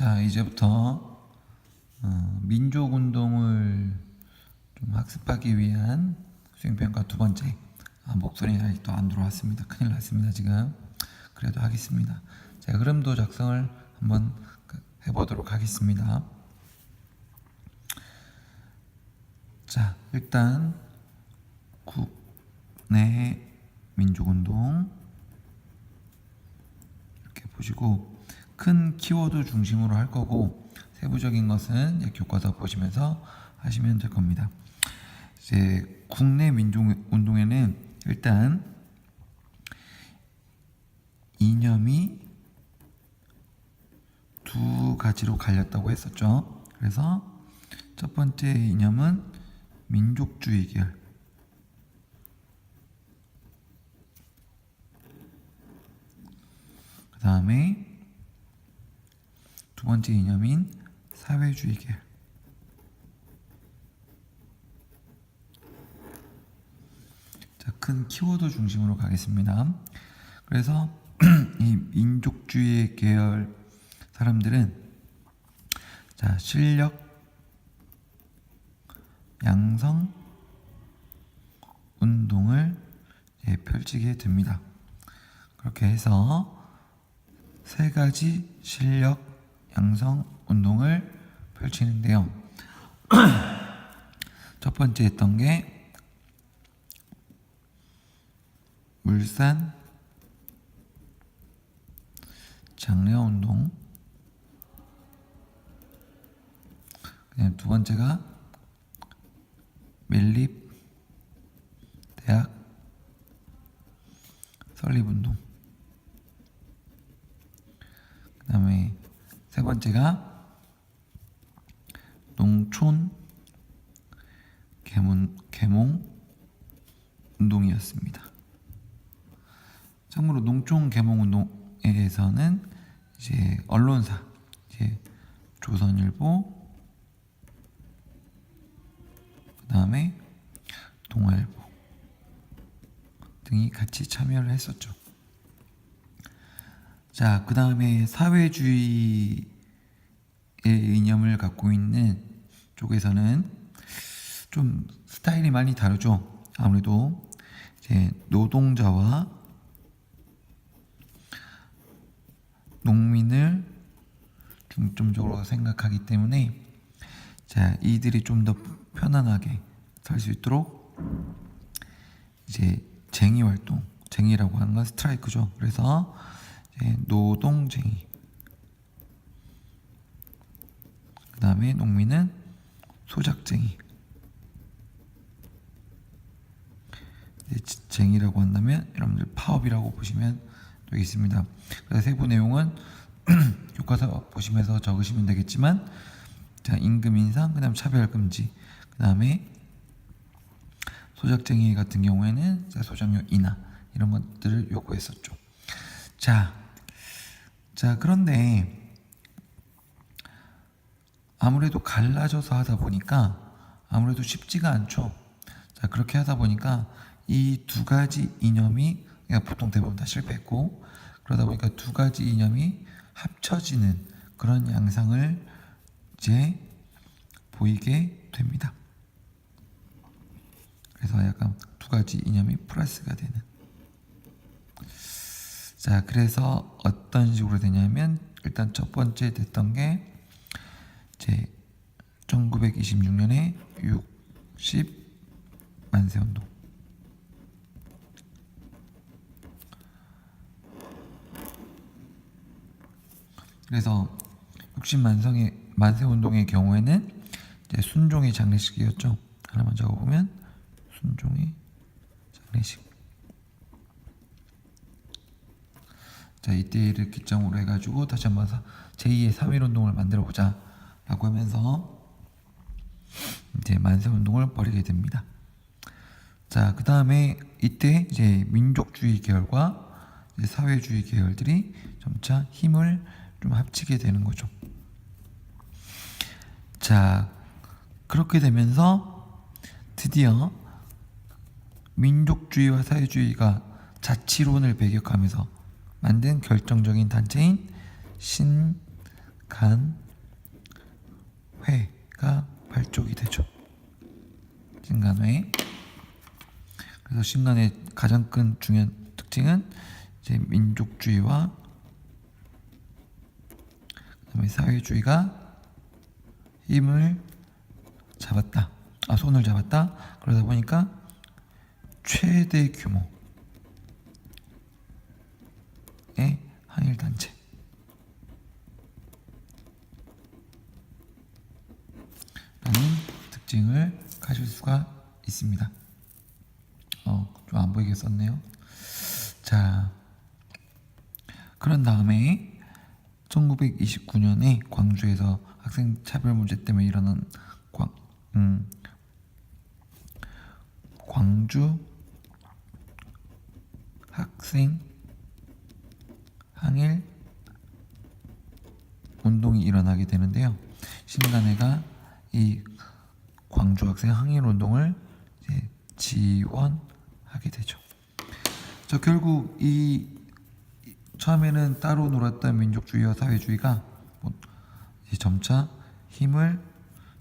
자, 이제부터 민족운동을 좀 학습하기 위한 수행평가 두 번째. 목소리가 아직도 안 들어왔습니다. 큰일 났습니다, 지금. 그래도 하겠습니다. 자, 흐름도 작성을 한번 해보도록 하겠습니다. 자, 일단 국내 민족운동 이렇게 보시고, 큰 키워드 중심으로 할 거고 세부적인 것은 교과서 보시면서 하시면 될 겁니다. 이제 국내 민족운동에는 일단 이념이 두 가지로 갈렸다고 했었죠. 그래서 첫 번째 이념은 민족주의 계열, 그 다음에 두 번째 이념인 사회주의 계열. 자, 큰 키워드 중심으로 가겠습니다. 그래서 이 민족주의 계열 사람들은 자, 실력 양성 운동을 펼치게 됩니다. 그렇게 해서 세 가지 실력 양성 운동을 펼치는데요. 첫 번째 했던 게 물산 장려운동, 그다음 두 번째가 밀립 대학 설립운동, 그 다음에 세 번째가 농촌 계몽 운동이었습니다. 참고로 농촌 계몽 운동에 대해서는 이제 언론사, 이제 조선일보, 그 다음에 동아일보 등이 같이 참여를 했었죠. 자, 그 다음에 사회주의의 이념을 갖고 있는 쪽에서는 좀 스타일이 많이 다르죠. 아무래도 이제 노동자와 농민을 중점적으로 생각하기 때문에 자, 이들이 좀 더 편안하게 살 수 있도록 이제 쟁의 활동, 쟁의라고 하는 건 스트라이크죠. 그래서 노동쟁이, 그 다음에 농민은 소작쟁이. 쟁의라고 한다면 여러분들 파업이라고 보시면 되겠습니다. 그래서 세부 내용은 교과서 보시면서 적으시면 되겠지만, 자, 임금 인상, 그 다음 차별 금지, 그 다음에 소작쟁이 같은 경우에는 소작료 인하, 이런 것들을 요구했었죠. 자, 그런데 아무래도 갈라져서 하다 보니까 아무래도 쉽지가 않죠. 자, 그렇게 하다 보니까 이 두 가지 이념이 보통 대부분 다 실패했고, 그러다 보니까 두 가지 이념이 합쳐지는 그런 양상을 이제 보이게 됩니다. 그래서 약간 두 가지 이념이 플러스가 되는. 자, 그래서 어떤 식으로 되냐면, 일단 첫 번째 됐던 게 이제 1926년에 60 만세운동. 그래서 60 만세운동의 경우에는 이제 순종의 장례식이었죠. 하나만 적어보면 순종의 장례식. 자, 이때를 기점으로 해가지고 다시 한번 제2의 3.1운동을 만들어보자 라고 하면서 이제 만세운동을 벌이게 됩니다. 자, 그 다음에 이때 이제 민족주의 계열과 이제 사회주의 계열들이 점차 힘을 좀 합치게 되는 거죠. 자, 그렇게 되면서 드디어 민족주의와 사회주의가 자치론을 배격하면서 만든 결정적인 단체인 신간회가 발족이 되죠. 신간회. 그래서 신간의 가장 큰 중요한 특징은 이제 민족주의와 그다음에 사회주의가 손을 잡았다. 그러다 보니까 최대 규모의 항일 단체라는 특징을 가질 수가 있습니다. 좀 안 보이게 썼네요. 자, 그런 다음에 1929년에 광주에서 학생 차별 문제 때문에 일어난 광주 학생 항일 운동이 일어나게 되는데요. 신간회가 이 광주 학생 항일 운동을 이제 지원하게 되죠. 결국 이 처음에는 따로 놀았던 민족주의와 사회주의가 이제 점차 힘을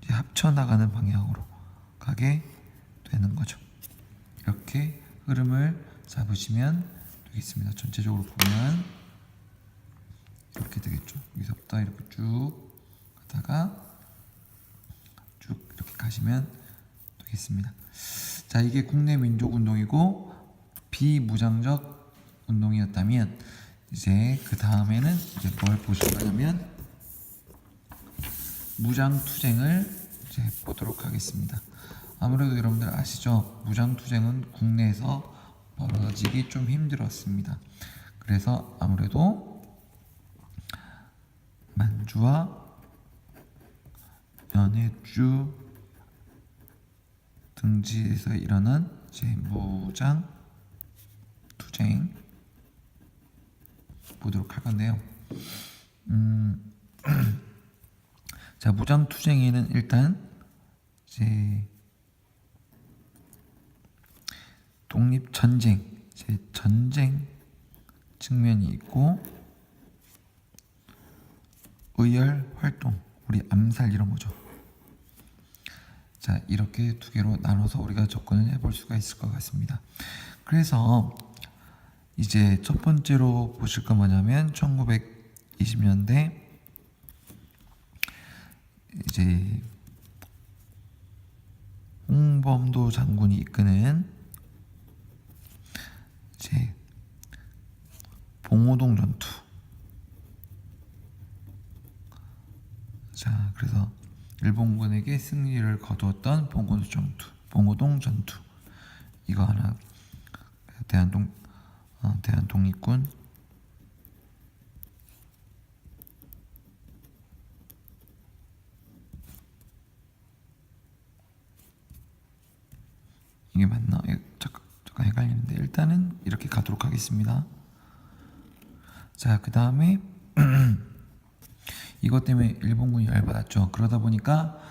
이제 합쳐 나가는 방향으로 가게 되는 거죠. 이렇게 흐름을 잡으시면 되겠습니다. 전체적으로 보면 이렇게 되겠죠. 여기서부터 이렇게 쭉 가다가 쭉 이렇게 가시면 되겠습니다. 자, 이게 국내 민족 운동이고 비무장적 운동이었다면 이제 그 다음에는 이제 뭘 보실 거냐면 무장투쟁을 이제 보도록 하겠습니다. 아무래도 여러분들 아시죠? 무장투쟁은 국내에서 벌어지기 좀 힘들었습니다. 그래서 아무래도 만주와 연해주 등지에서 일어난 이제 무장투쟁 보도록 할 건데요. 자, 무장투쟁에는 일단 이제 독립전쟁, 이제 전쟁 측면이 있고 의열 활동, 우리 암살 이런 거죠. 자, 이렇게 두 개로 나눠서 우리가 접근을 해볼 수가 있을 것 같습니다. 그래서 이제 첫 번째로 보실 건 뭐냐면 1920년대 이제 홍범도 장군이 이끄는 이제 봉오동 전투. 자, 그래서 일본군에게 승리를 거두었던 봉오동 전투. 이거 하나 대한독립군 이게 맞나? 잠깐 헷갈리는데 일단은 이렇게 가도록 하겠습니다. 자, 그 다음에 이것 때문에 일본군이 열받았죠. 그러다 보니까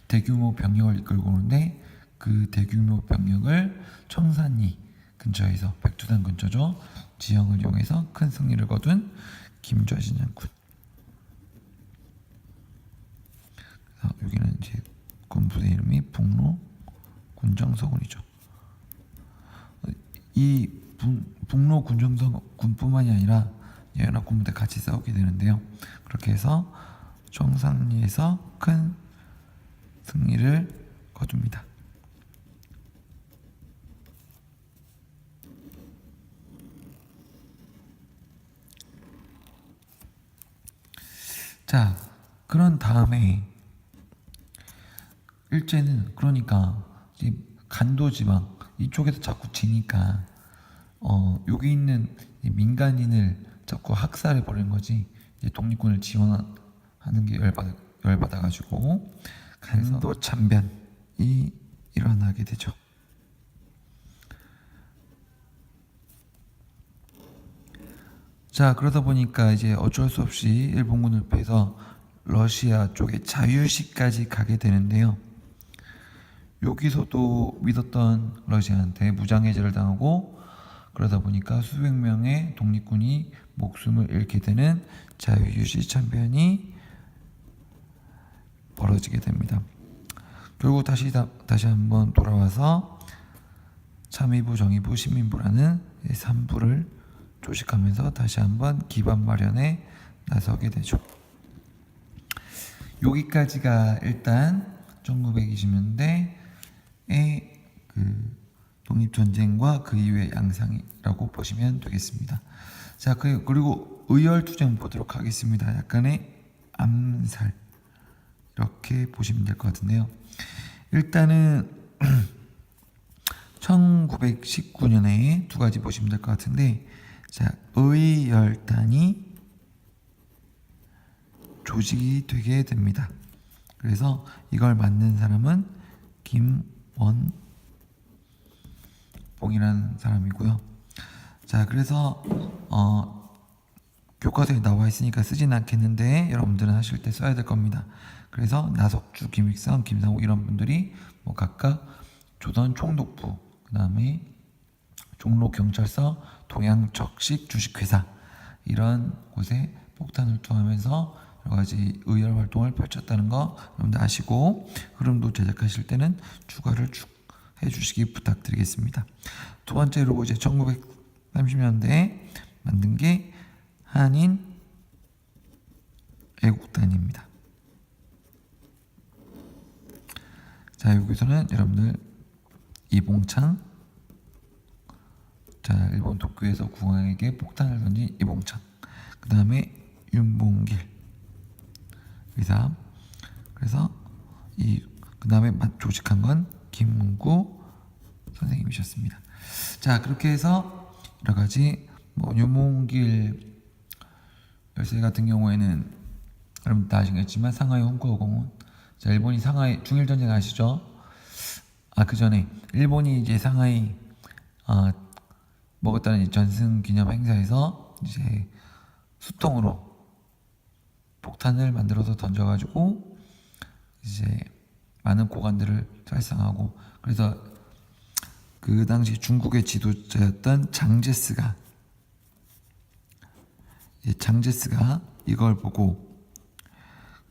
대규모 병력을 이끌고 오는데 그 대규모 병력을 청산리 근처에서 백두산 근처죠. 지형을 이용해서 큰 승리를 거둔 김좌진 장군. 여기는 이제 군부대 이름이 북로 군정서군이죠. 이 북로 군정서군뿐만이 아니라 연합군부대 같이 싸우게 되는데요. 그렇게 해서 청산리에서 큰 승리를 거둡니다. 자, 그런 다음에 일제는 그러니까 간도지방 이쪽에서 자꾸 지니까 여기 있는 민간인을 자꾸 학살해 버리는 거지. 이제 독립군을 지원하는 게 열받아가지고 간도 참변이 일어나게 되죠. 자, 그러다 보니까 이제 어쩔 수 없이 일본군을 패서 러시아 쪽에 자유시까지 가게 되는데요. 여기서도 믿었던 러시아한테 무장해제를 당하고 그러다 보니까 수백 명의 독립군이 목숨을 잃게 되는 자유유시 참변이 벌어지게 됩니다. 결국 다시 한번 돌아와서 참의부, 정의부, 시민부라는 3부를 조직하면서 다시 한번 기반 마련에 나서게 되죠. 여기까지가 일단 1920년대의 그 독립전쟁과 그 이후의 양상이라고 보시면 되겠습니다. 자, 그리고 의열투쟁 보도록 하겠습니다. 약간의 암살 이렇게 보시면 될 것 같은데요. 일단은 1919년에 두 가지 보시면 될 것 같은데, 자, 의열단이 조직이 되게 됩니다. 그래서 이걸 맡는 사람은 김원봉이라는 사람이고요. 자, 그래서 교과서에 나와 있으니까 쓰진 않겠는데 여러분들은 하실 때 써야 될 겁니다. 그래서 나석주, 김익성, 김상욱 이런 분들이 뭐 각각 조선 총독부, 그 다음에 종로경찰서, 동양적식 주식회사 이런 곳에 폭탄을 투하하면서 여러 가지 의열 활동을 펼쳤다는 거 여러분들 아시고, 흐름도 제작하실 때는 추가를 해주시기 부탁드리겠습니다. 두 번째로 이제 1930년대에 만든 게 한인 애국단입니다. 자, 여기서는 여러분들 이봉창, 자, 일본 도쿄에서 국왕에게 폭탄을 던진 이봉창, 그 다음에 윤봉길 의사, 그래서 그 다음에 조직한 건 김구 선생님이셨습니다. 자, 그렇게 해서 여러 가지 뭐 윤봉길 열세 같은 경우에는 여러분 다 아시겠지만 상하이 홍콩공원, 자, 일본이 상하이 중일 전쟁 아시죠? 그 전에 일본이 이제 상하이 먹었다는 전승 기념 행사에서 이제 수통으로 폭탄을 만들어서 던져가지고 이제 많은 고관들을 살상하고, 그래서 그 당시 중국의 지도자였던 장제스가 이걸 보고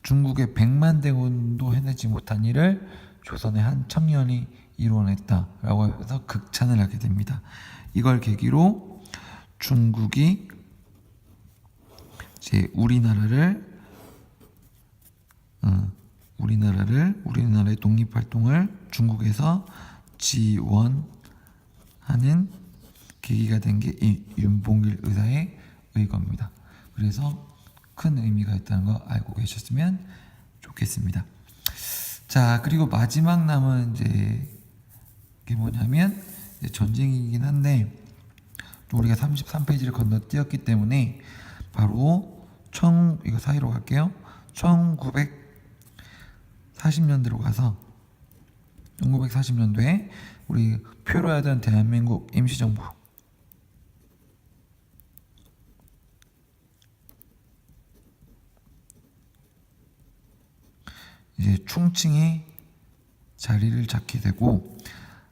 중국의 100만 대군도 해내지 못한 일을 조선의 한 청년이 이뤄냈다라고 해서 극찬을 하게 됩니다. 이걸 계기로 중국이 이제 우리나라의 독립활동을 중국에서 지원하는 계기가 된 게 이 윤봉길 의사의 의거입니다. 그래서 큰 의미가 있다는 거 알고 계셨으면 좋겠습니다. 자, 그리고 마지막 남은 이제 이게 뭐냐면 이제 전쟁이긴 한데 우리가 33페이지를 건너뛰었기 때문에 바로 이거 사이로 갈게요. 1940년대로 가서 1940년도에 우리 표류하던 대한민국 임시정부, 이제 충칭에 자리를 잡게 되고,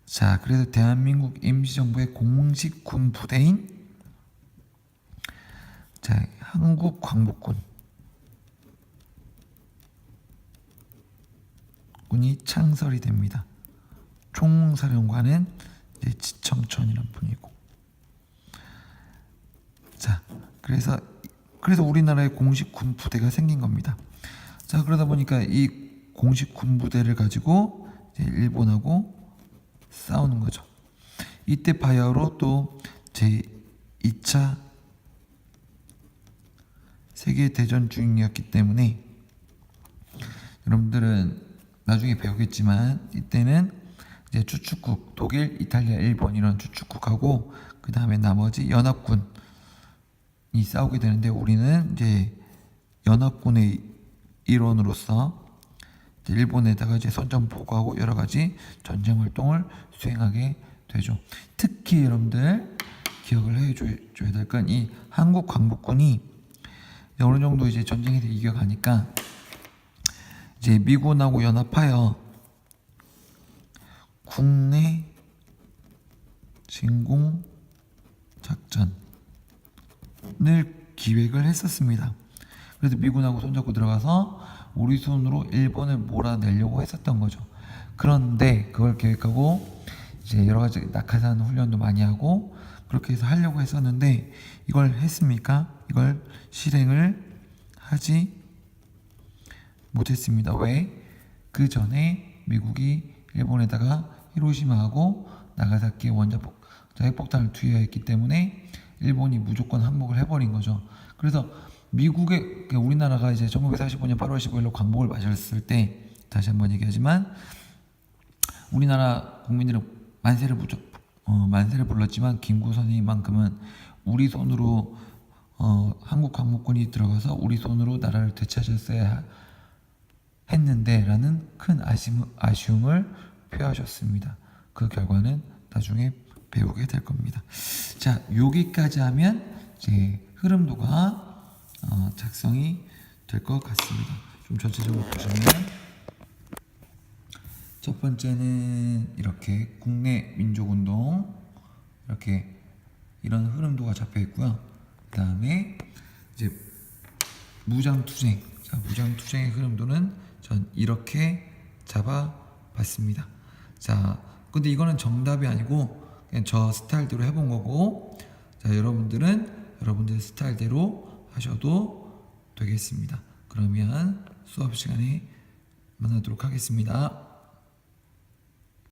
자, 그래서 대한민국 임시정부의 공식 군 부대인 자, 한국광복군이 창설이 됩니다. 총사령관은 이제 지청천이라는 분이고, 자, 그래서 우리나라의 공식 군 부대가 생긴 겁니다. 자, 그러다 보니까 이 공식 군 부대를 가지고 이제 일본하고 싸우는 거죠. 이때 바야흐로 또 제2차 세계대전 중이었기 때문에 여러분들은 나중에 배우겠지만 이때는 이제 주축국, 독일, 이탈리아, 일본 이런 주축국하고 그 다음에 나머지 연합군이 싸우게 되는데, 우리는 이제 연합군의 일원으로서 일본에다가 이제 선전 보고하고 여러 가지 전쟁 활동을 수행하게 되죠. 특히 여러분들 기억을 해줘야 될 건 이 한국 광복군이 어느 정도 이제 전쟁에 대해 이겨가니까 이제 미군하고 연합하여 국내 진공 작전을 기획을 했었습니다. 그래서 미군하고 손잡고 들어가서 우리 손으로 일본을 몰아내려고 했었던 거죠. 그런데 그걸 계획하고 이제 여러 가지 낙하산 훈련도 많이 하고 그렇게 해서 하려고 했었는데 이걸 했습니까? 이걸 실행을 하지 못했습니다. 왜? 그 전에 미국이 일본에다가 히로시마하고 나가사키에 핵폭탄을 투여했기 때문에 일본이 무조건 항복을 해버린 거죠. 그래서 미국의 우리나라가 이제 1945년 8월 15일로 광복을 맞았을 때 다시 한번 얘기하지만 우리나라 국민들은 만세를 불렀지만 김구 선생님만큼은 우리 손으로 한국 광복군이 들어가서 우리 손으로 나라를 되찾았어야 했는데 라는 큰 아쉬움을 표하셨습니다. 그 결과는 나중에 배우게 될 겁니다. 자, 여기까지 하면 이제 흐름도가 작성이 될 것 같습니다. 좀 전체적으로 보시면 첫 번째는 이렇게 국내 민족운동 이렇게 이런 흐름도가 잡혀 있고요. 그 다음에 이제 무장투쟁, 자, 무장투쟁의 흐름도는 전 이렇게 잡아봤습니다. 자, 근데 이거는 정답이 아니고 그냥 저 스타일대로 해본 거고, 자, 여러분들 스타일대로 하셔도 되겠습니다. 그러면 수업 시간에 만나도록 하겠습니다.